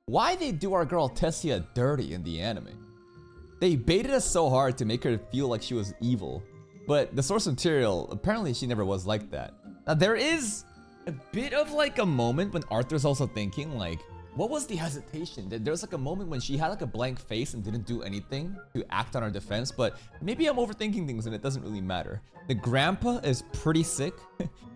why they do our girl Tessia dirty in the anime. They baited us so hard to make her feel like she was evil, but the source material, apparently she never was like that. Now there is a bit of like a moment when Arthur's also thinking like, what was the hesitation? There was like a moment when she had like a blank face and didn't do anything to act on her defense, but maybe I'm overthinking things and it doesn't really matter. The grandpa is pretty sick.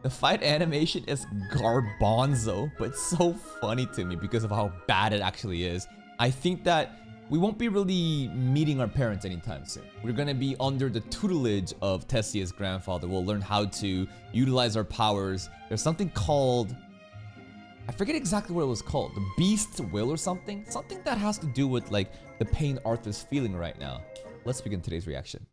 The fight animation is garbanzo, but so funny to me because of how bad it actually is. I think that we won't be really meeting our parents anytime soon. We're gonna be under the tutelage of Tessia's grandfather. We'll learn how to utilize our powers. There's something called, I forget exactly what it was called, the Beast's Will or something? Something that has to do with like the pain Arthur's feeling right now. Let's begin today's reaction.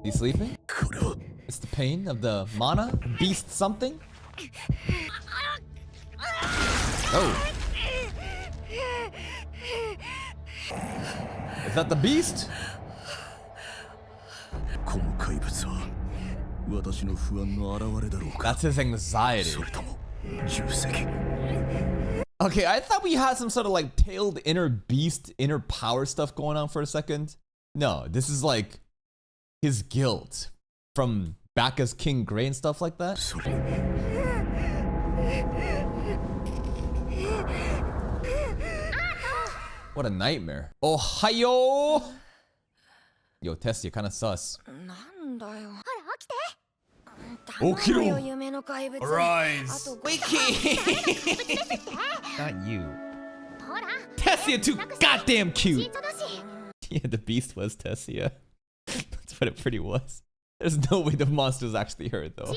He's sleeping? It's the pain of the mana? Beast something? Oh. Is that the beast? That's his anxiety. Okay, I thought we had some sort of like tailed inner beast, inner power stuff going on for a second. No, this is like his guilt from back as King Grey and stuff like that. What a nightmare. Ohayo! Yo, Tessia, kinda sus. Okiro! Arise! Wiki! Not you. Tessia too goddamn cute! Yeah, the beast was Tessia. That's what it pretty was. There's no way the monster's actually her though.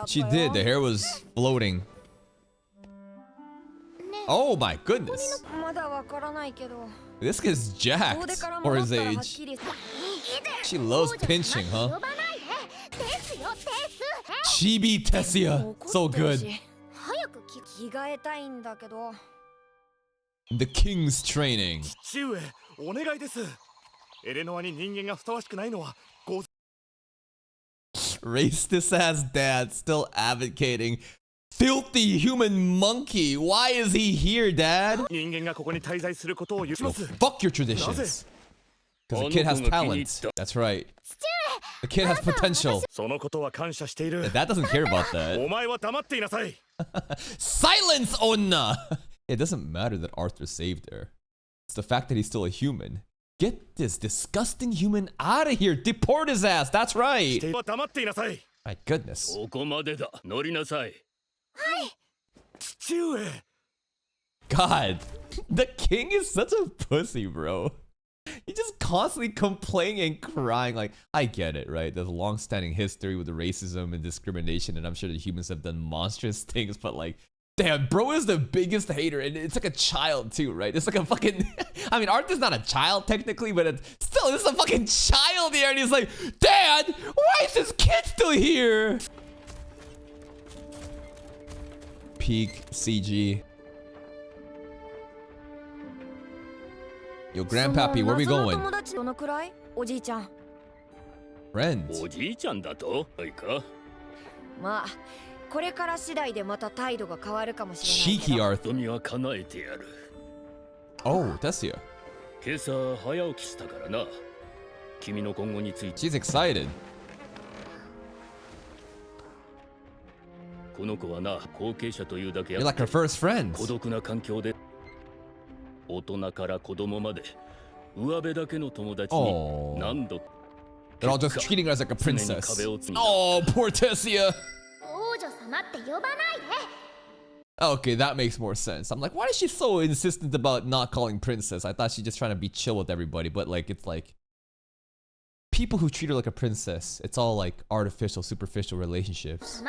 She did, the hair was floating. Oh my goodness. This kid's jacked for his age. She loves pinching, huh? Chibi Tessia. So good. The king's training. Racist ass dad still advocating. Filthy human monkey. Why is he here, Dad? Yo, fuck your traditions. Because the kid has talent. That's right. The kid has potential. Dad doesn't care about that. Silence, Onna! It doesn't matter that Arthur saved her. It's the fact that he's still a human. Get this disgusting human out of here. Deport his ass. That's right. My goodness. God, the king is such a pussy, bro. He just constantly complaining and crying. Like, I get it, right? There's a long-standing history with the racism and discrimination, and I'm sure the humans have done monstrous things, but like, damn, bro is the biggest hater, and it's like a child too, right? It's like a fucking, I mean, Arthur's not a child technically, but it's still, this is a fucking child here, and he's like, Dad, why is this kid still here? Peak CG. Yo, Grandpappy, where we going? Friends. Cheeky Arthur. Oh, Tessia. She's excited. You're like her first friends. Oh, they're all just treating her as like a princess. Oh, poor Tessia. Okay, that makes more sense. I'm like, why is she so insistent about not calling princess? I thought she's just trying to be chill with everybody, but like, it's like people who treat her like a princess, it's all like artificial, superficial relationships.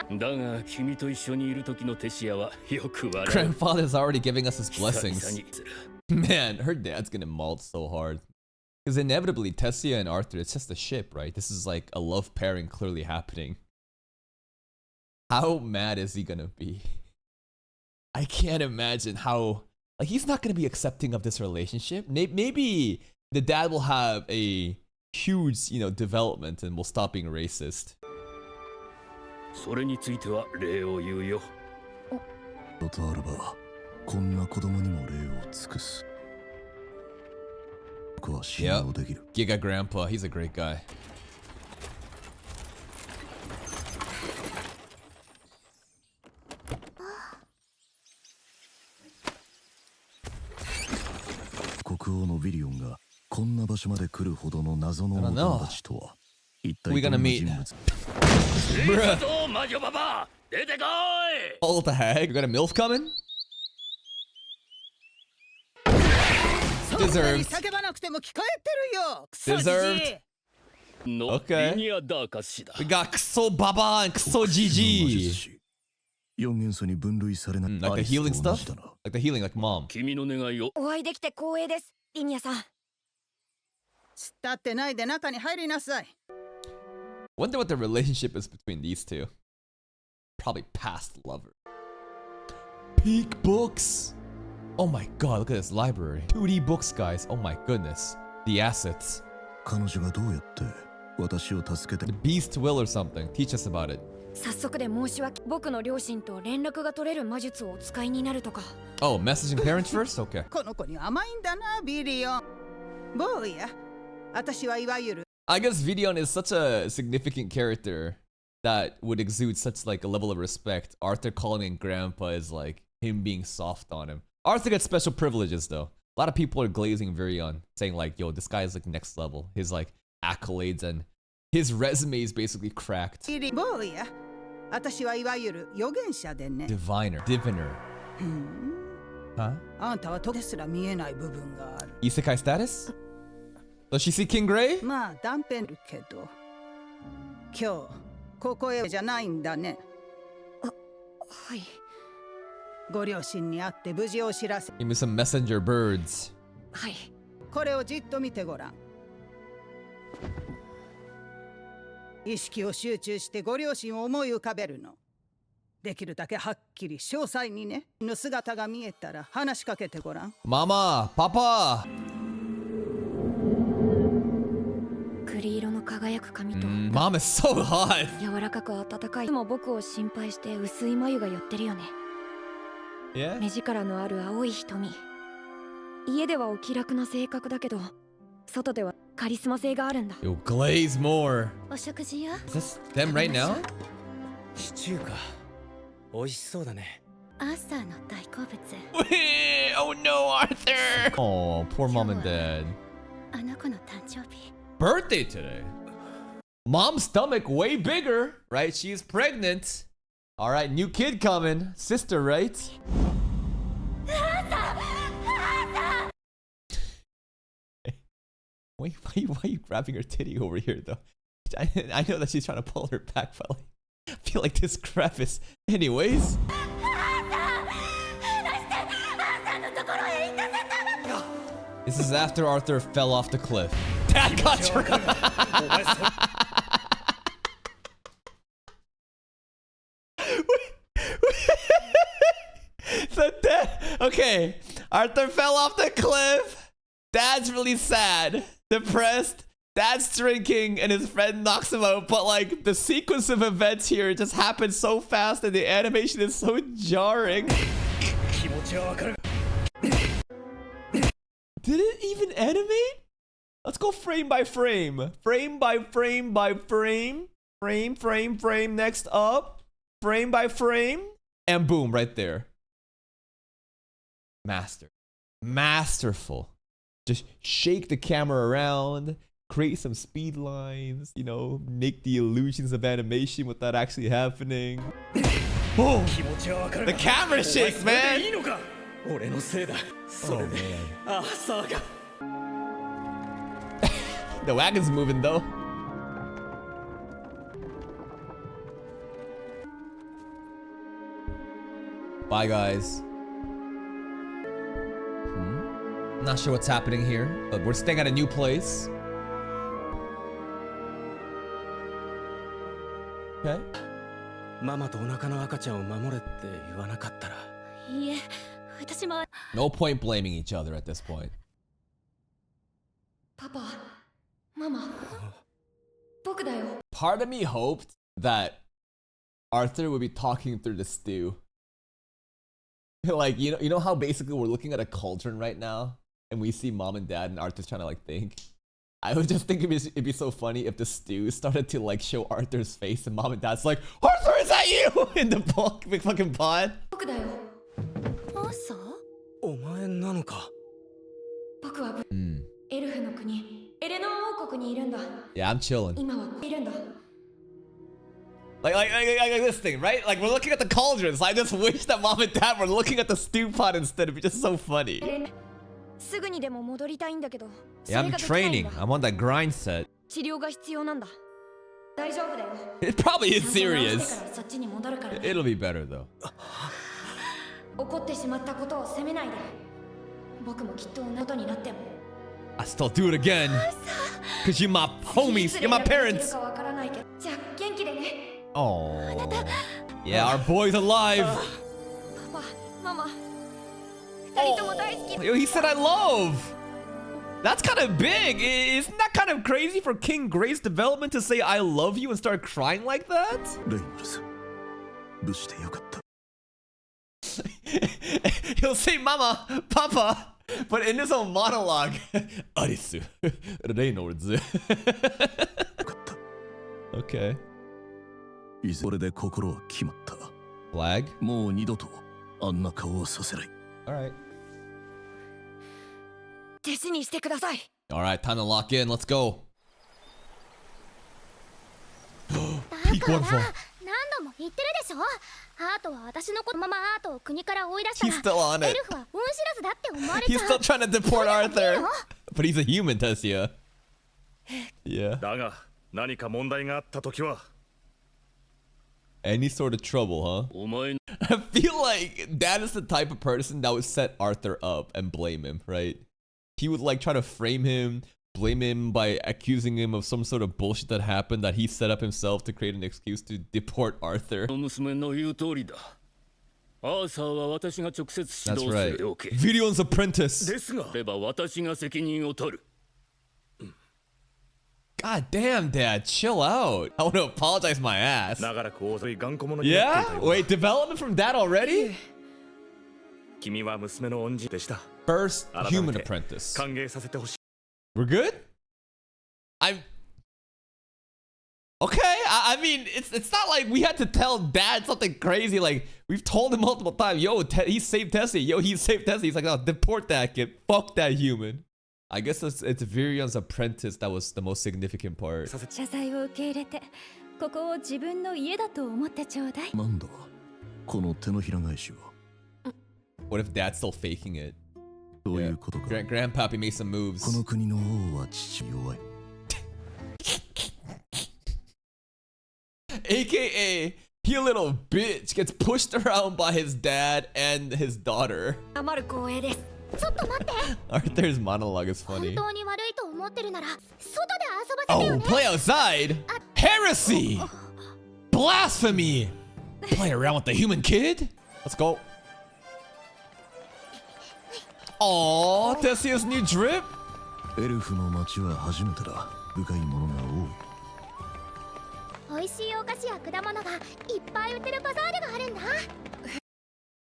Grandfather's already giving us his blessings. Man, her dad's gonna maul so hard. Because inevitably, Tessia and Arthur, it's just a ship, right? This is like a love pairing clearly happening. How mad is he gonna be? I can't imagine how... Like, he's not gonna be accepting of this relationship. Maybe the dad will have a huge, you know, development and will stop being racist. それについては礼を言うよ。ことあれば、こんな子供にも礼を尽くす。僕は信用できる。Giga Grandpa, he's a great guy. 国王のウィリオンがこんな場所まで来るほどの謎のお友達とは一体どんな人物？ Bruh. 魔女ババ出てこい。 Oh, what the heck? You got a MILF coming? Deserved. Deserved. Okay. We got Kso Baba and Kso GG. 4元素に分類されない。 Like the healing stuff? Like the healing, like mom. 君の願いを。お会いできて光栄です、リニアさん。立ってないで中に入りなさい。 Wonder what the relationship is between these two. Probably past lover. Peak books. Oh my god, look at this library. 2D books, guys. Oh my goodness. The assets. 彼女がどうやって私を助けて The beast will or something. Teach us about it. 早速で申し訳、僕の両親と連絡が取れる魔術をお使いになるとか。 Oh, messaging parents first? Okay. この子に甘いんだな、ビリオン。ボーイや、私はいわゆる。I guess Vidion is such a significant character that would exude such like a level of respect. Arthur calling him grandpa is like him being soft on him. Arthur gets special privileges though. A lot of people are glazing Virion, saying like, yo, this guy is like next level. His like accolades and his resume is basically cracked. ボーイや、私はいわゆる預言者でね。Diviner. Huh? あんたはとですら見えない部分がある。 Isekai status? Does she see King Gray? まあ断片るけど、今日ここへじゃないんだね。はい。ご両親に会って無事を知らせ。 Give me some messenger birds. はい。これをじっと見てごらん。意識を集中してご両親を思い浮かべるの。できるだけはっきり詳細にね。の姿が見えたら話しかけてごらん。 Mama, Papa. 栗色の輝く髪と。Mom is so hot. 柔らかく温かい。いつも僕を心配して薄い眉が寄ってるよね。Yeah? 目力のある青い瞳。家ではお気楽な性格だけど、外ではカリスマ性があるんだ。 Yo, glaze more. お食事よ。 Is this them right now? シチューか。美味しそうだね。アーサーの大好物。Oh no, Arthur! Oh, poor mom and dad. あの子の誕生日。 Birthday today. Mom's stomach way bigger, right? She's pregnant. All right, new kid coming. Sister, right? Why are you grabbing her titty over here, though? I know that she's trying to pull her back, but like, I feel like this crevice. Anyways. This is after Arthur fell off the cliff. That got Okay, Arthur fell off the cliff. Dad's really sad, depressed. Dad's drinking and his friend knocks him out. But like the sequence of events here just happened so fast and the animation is so jarring. Did it even animate? Let's go frame by frame. Frame by frame by frame. Frame. Next up. Frame by frame. And boom, right there. Masterful. Just shake the camera around. Create some speed lines. You know, make the illusions of animation without actually happening. Oh, the camera shakes, man. Oh, man. The wagon's moving though. Bye, guys. Not sure what's happening here, but we're staying at a new place. Okay. ママとお腹の赤ちゃんを守れって言わなかったら。いいえ、私も。 No point blaming each other at this point. パパ、ママ、僕だよ。 Part of me hoped that Arthur would be talking through the stew. Like, you know how basically we're looking at a cauldron right now and we see mom and dad and Arthur's trying to like think. I would just think it'd be so funny if the stew started to like show Arthur's face and mom and dad's like, Arthur, is that you? In the big fucking pod. 僕だよ。朝？お前なのか。僕はエルフの国、エレノア王国にいるんだ。Yeah, I'm chilling. 今はいるんだ。Like this thing, right? Like we're looking at the cauldrons. I just wish that mom and dad were looking at the stew pot instead. It'd be just so funny. すぐにでも戻りたいんだけど。 Yeah, I'm training. I'm on that grind set. 治療が必要なんだ。大丈夫だよ。 It probably is ちゃんと治 serious. してからそっちに戻るからね。 It'll be better though. 怒ってしまったことを責めないで。僕もきっと同じことになっても。 I still do it again. Cause you're my homies. You're my parents. かわからないけど。じゃあ元気でね。 Oh. Yeah, our boy's alive. パパ、ママ。二人とも大好き。 Yo, he said I love. That's kind of big. Isn't that kind of crazy for King Gray's development to say I love you and start crying like that? レイノルズ、無事でよかった。 He'll say Mama, Papa, but in his own monologue. Arisu, Reynolds. よかった。 Okay. いずれで心は決まった。 Flag. もう二度とあんな顔をさせない。 Alright. 弟子にしてください。 Alright, time to lock in. Let's go. Peak waterfall. 何度も言ってるでしょ。アートは私のこのままアートを国から追い出した He's ら still on エ it. ルフは恩知らずだって思われち He's ゃ still う。 trying to deport Arthur. But he's a human, Tessia. Yeah. だが何か問題があった時は Any sort of trouble, huh? お前 I feel like that is the type of person that would set Arthur up and blame him, right? He would like try to frame him, blame him by accusing him of some sort of bullshit that happened that he set up himself to create an excuse to deport Arthur. の娘の言う通りだ。アーサーは私が直接指 That's 導す right. るよけ。 Video's apprentice. ですが、れば私が責任を取る。 God damn, Dad, chill out. I want to apologize my ass. 長らく大勢頑固者になっていた Yeah? ようだ。 Wait, development from Dad already? 君は娘の恩人でした。 First 改 human めて apprentice. 歓迎させてほしい。 We're good? I'm okay. I mean, it's not like we had to tell Dad something crazy. Like we've told him multiple times. Yo, he saved Tessie. Yo, he saved Tessie. He's like, oh, deport that kid. Fuck that human. I guess it's Virion's apprentice that was the most significant part. 謝罪を受け入れてここを自分の家だと思ってちょうだい。なんだこの手のひら返しは。 What if Dad's still faking it? どういうことか。 Grandpappy made some こ moves. の国の王は父弱い。 AKA, he a little bitch gets pushed around by his dad and his daughter. 余る光栄です。ちょっと待って。 Arthur's monologue is 本 funny. 当に悪いと思ってるなら外で遊ばせてよ Oh, ね。 play outside? Heresy! Blasphemy! Play around with the human kid? Let's go. Aww, Tessia's new drip? エルフの町は初めてだ。深いものが多い。美味しいお菓子や果物がいっぱい売ってるバザールがあるんだ。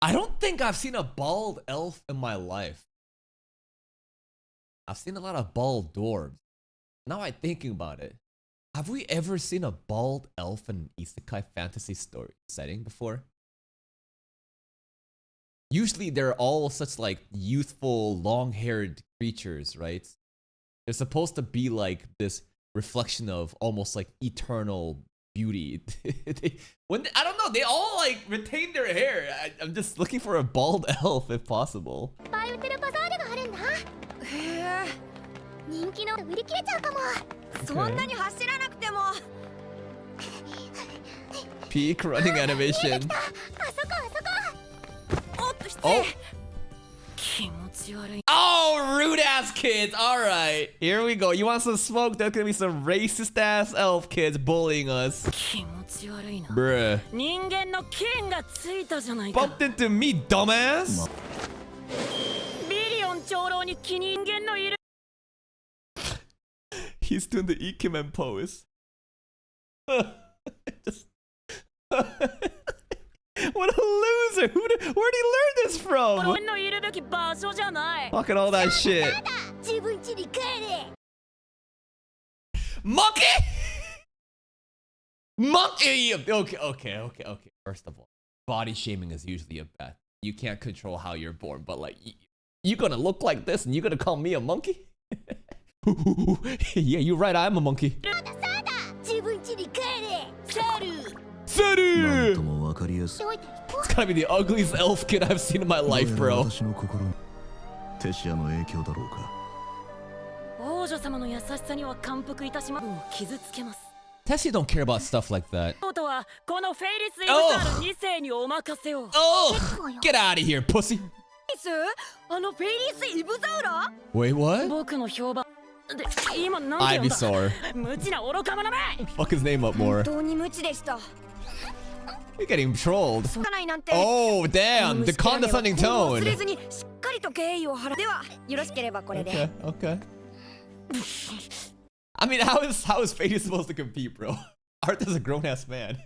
I don't think I've seen a bald elf in my life. I've seen a lot of bald dwarves. Now I'm thinking about it. Have we ever seen a bald elf in an isekai fantasy story setting before? Usually they're all such like youthful, long-haired creatures, right? They're supposed to be like this reflection of almost like eternal beauty. I don't know, they all like retain their hair. I'm just looking for a bald elf if possible. いっぱい売ってるバザールがあるんだ。へえ。人気の売り切れちゃうかも。そんなに走らなくても。 Peak running animation. あそこあそこ。おっと失 Oh. 礼。気持ち悪い。 Oh, rude ass kids. All right, here we go. You want some smoke? There's gonna be some racist ass elf kids bullying us. 気持ち悪いな。 Bruh. 人間の剣がついたじゃないか。 Bumped into me, dumbass. ビリオン長老に気人間のいる。 He's doing the Ikemen pose. Just What a loser! Where'd he learn this from? Fucking all that shit. Monkey! Monkey! Okay. First of all, body shaming is usually a bad. You can't control how you're born, but like, you gonna look like this and you gonna call me a monkey? Yeah, you're right, I'm a monkey. Saru! It's gotta be the ugliest elf kid I've seen in my life, bro. Tessie don't care about stuff like that. Oh! Get out of here, pussy! Wait, what? Ivysaur. Fuck his name up more. You're getting trolled. Oh, damn! The condescending tone. Okay. I mean, how is Fady supposed to compete, bro? Arthur's a grown-ass man.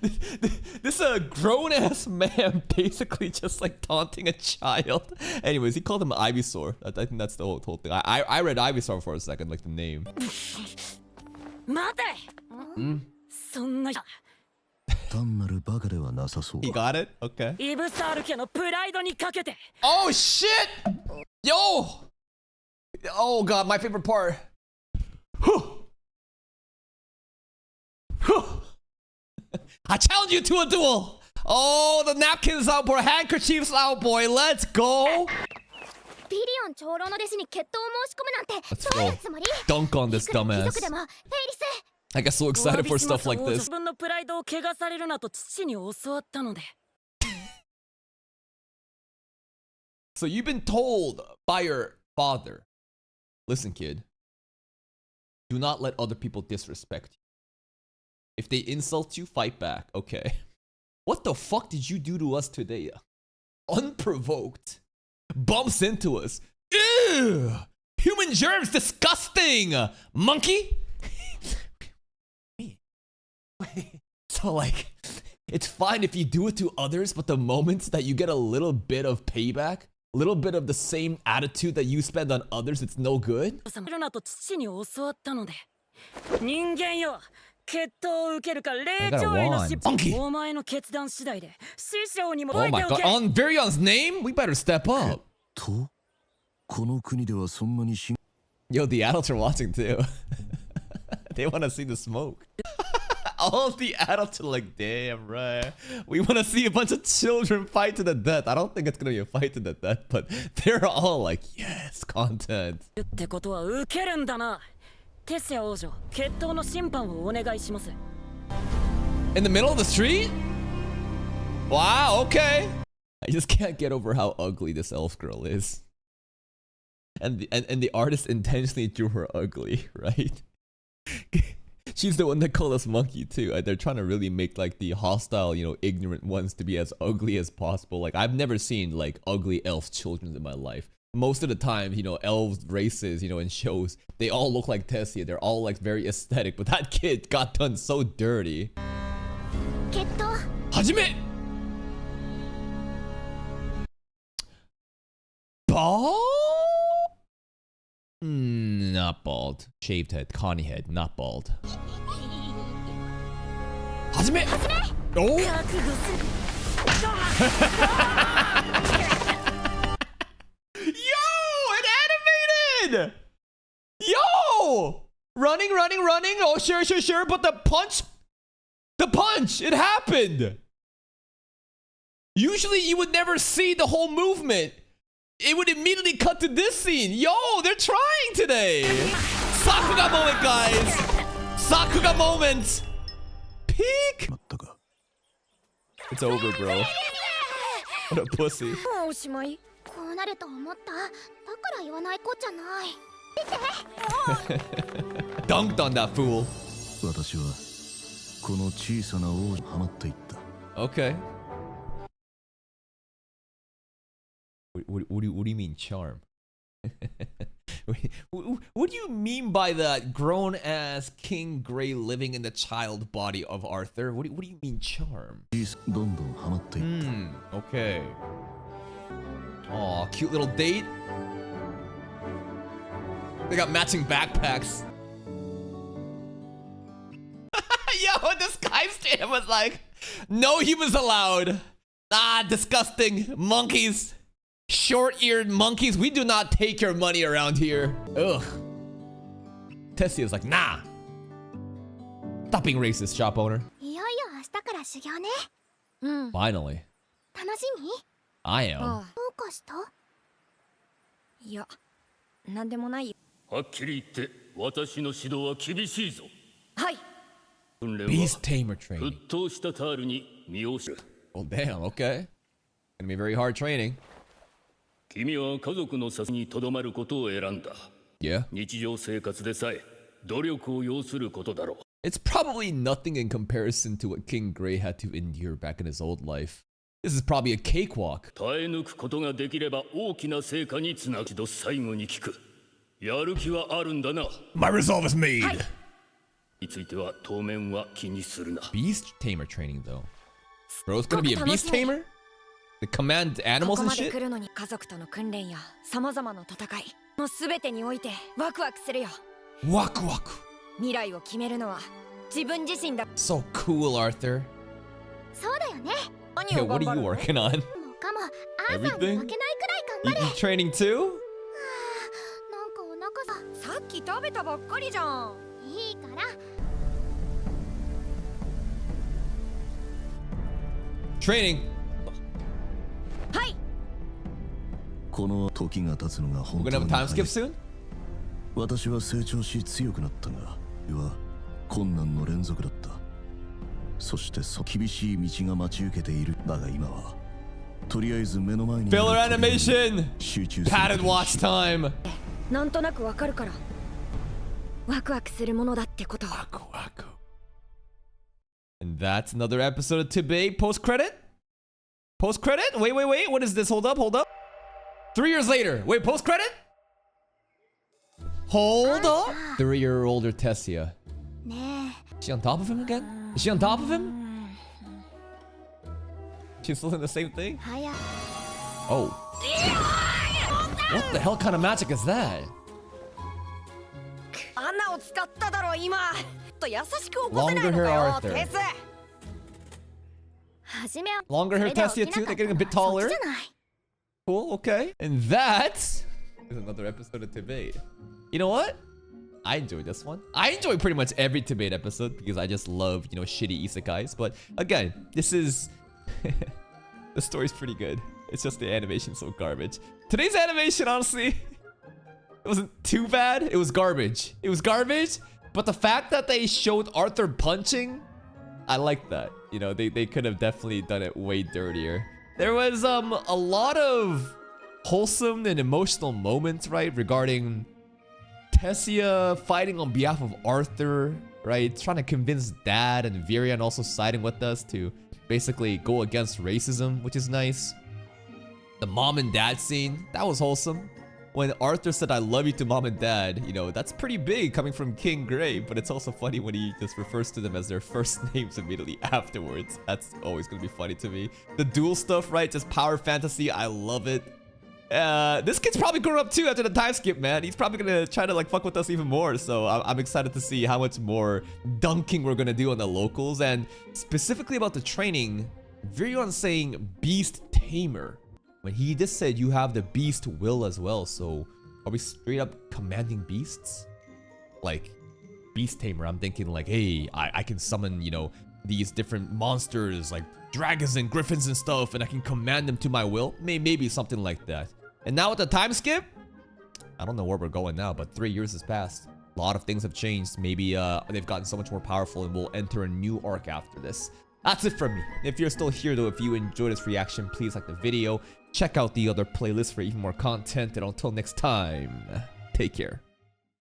This is a grown-ass man basically just like taunting a child. Anyways, he called him Ivysaur. I think that's the whole thing. I read Ivysaur for a second, like the name. He got it? Okay. Oh shit! Yo! Oh god, my favorite part. I challenge you to a duel! Oh, the napkins out, boy. Handkerchiefs out, boy. Let's go! Let's go. Dunk on this dumbass. I get so excited for stuff like this. So you've been told by your father, listen kid, do not let other people disrespect you. If they insult you, fight back. Okay. What the fuck did you do to us today? Unprovoked. Bumps into us. Ew! Human germs, disgusting! Monkey? So like, it's fine if you do it to others, but the moments that you get a little bit of payback, a little bit of the same attitude that you spend on others, it's no good? I got a wand. Monkey! Oh my god, on Virion's name? We better step up. Yo, the adults are watching too. They want to see the smoke. All the adults are like, damn right. We want to see a bunch of children fight to the death. I don't think it's going to be a fight to the death, but they're all like, yes, content. In the middle of the street? Wow, okay. I just can't get over how ugly this elf girl is. And the artist intentionally drew her ugly, right? She's the one that called us monkey too. They're trying to really make like the hostile, you know, ignorant ones to be as ugly as possible. Like I've never seen like ugly elf children in my life. Most of the time, you know, elves races, you know, in shows, they all look like Tessia. They're all like very aesthetic, but that kid got done so dirty. Hajime! Bald? Not bald. Shaved head. Connie head. Not bald. Hajime! Oh! Yo! It animated! Yo! Running. Oh, sure. But the punch, it happened. Usually you would never see the whole movement. It would immediately cut to this scene. Yo, they're trying today. Sakuga moment, guys. Sakuga moment. Peak. It's over, bro. What a pussy. Dunked on that fool. Okay. What do you mean charm? What do you mean by that grown-ass King Grey living in the child body of Arthur? What do you mean charm? どんどんハマっていった Okay. Aw, cute little date. They got matching backpacks. Yo, this guy's stand was like, no humans allowed. Ah, disgusting. Monkeys. Short-eared monkeys. We do not take your money around here. Ugh. Tessia's like, nah. Stop being racist, shop owner. いよいよ明日から修行ね。 Finally. 楽しみ？ I am. どうかした？いや、なんでもないよ。はっきり言って私の指導は厳しいぞ。はい。訓練 Beast は tamer 沸 training. 騰したタールに身を知る。 Oh, damn, okay. Gonna be very hard training. 君は家族の支えにとどまることを選んだ。 Yeah. 日常生活でさえ努力を要することだろう。 It's probably nothing in comparison to what King Grey had to endure back in his old life. This is probably a cakewalk. 耐え抜くことができれば大きな成果につなぐ。一度最後に聞く。やる気はあるんだな。 My resolve is made. については当面は気にするな。 Beast tamer training though. Bro's gonna be a beast tamer? To command こ animals こ and まで shit? 来るのに家族との訓練や様々な戦いの全てにおいてワクワクするよ。 Waku waku. 未来を決めるのは自分自身だ。 So cool, Arthur. そうだよね。何 Yeah, を what 頑 are 張 you るの？ working on? もうかもアーサーに負け Everything? ないくらい頑 You 張れ。 you training too? なんかお腹さ。さっき食べたばっかりじゃん。いいから。 Training. はい。この時が経つのが We're 本 gonna 当 have に a time 早 skip い soon? 私は成長し強くなったがは困難の連続だった。そして厳しい道が待ち受けている。だが今はとりあえず目の前に Filler animation. 集中する。 Padded watch time. なんとなくわかるからワクワクするものだってことを。 Waku waku. And that's another episode of TBATE. Post credit? Post credit? Wait. What is this? Hold up. 3 years later. Wait, post credit? Hold up. 3-year-older Tessia. ね Is she on top of him again? Is she on top of him? She's still in the same thing? え。早く。 Oh. What the hell kind of magic is that? 穴を使っただろ今。と優しく起こせない Longer の hair か Arthur. よ。テス。はじめは Longer hair それで Tessia 起きな too? か They're った getting a bit のは taller? そっちじゃない。 Cool, okay. And that is another episode of TBATE. You know what? I enjoyed this one. I enjoy pretty much every TBATE episode because I just love, you know, shitty isekais. But again, this is... the story's pretty good. It's just the animation's so garbage. Today's animation, honestly, it wasn't too bad. It was garbage. But the fact that they showed Arthur punching, I like that. You know, they could have definitely done it way dirtier. There was a lot of wholesome and emotional moments, right? Regarding Tessia fighting on behalf of Arthur, right? Trying to convince Dad and Virion also siding with us to basically go against racism, which is nice. The mom and dad scene, that was wholesome. When Arthur said, I love you to mom and dad, you know, that's pretty big coming from King Grey, but it's also funny when he just refers to them as their first names immediately afterwards. That's always gonna be funny to me. The duel stuff, right? Just power fantasy, I love it. This kid's probably grown up too after the time skip, man. He's probably gonna try to like fuck with us even more. So I'm excited to see how much more dunking we're gonna do on the locals. And specifically about the training, Virion saying Beast Tamer. When he just said you have the beast will as well, so are we straight up commanding beasts? Like, Beast Tamer, I'm thinking like, hey, I can summon, you know, these different monsters, like dragons and griffins and stuff, and I can command them to my will. Maybe something like that. And now with the time skip, I don't know where we're going now, but 3 years has passed. A lot of things have changed. Maybe they've gotten so much more powerful and we'll enter a new arc after this. That's it from me. If you're still here though, if you enjoyed this reaction, please like the video. Check out the other playlists for even more content. And until next time, take care.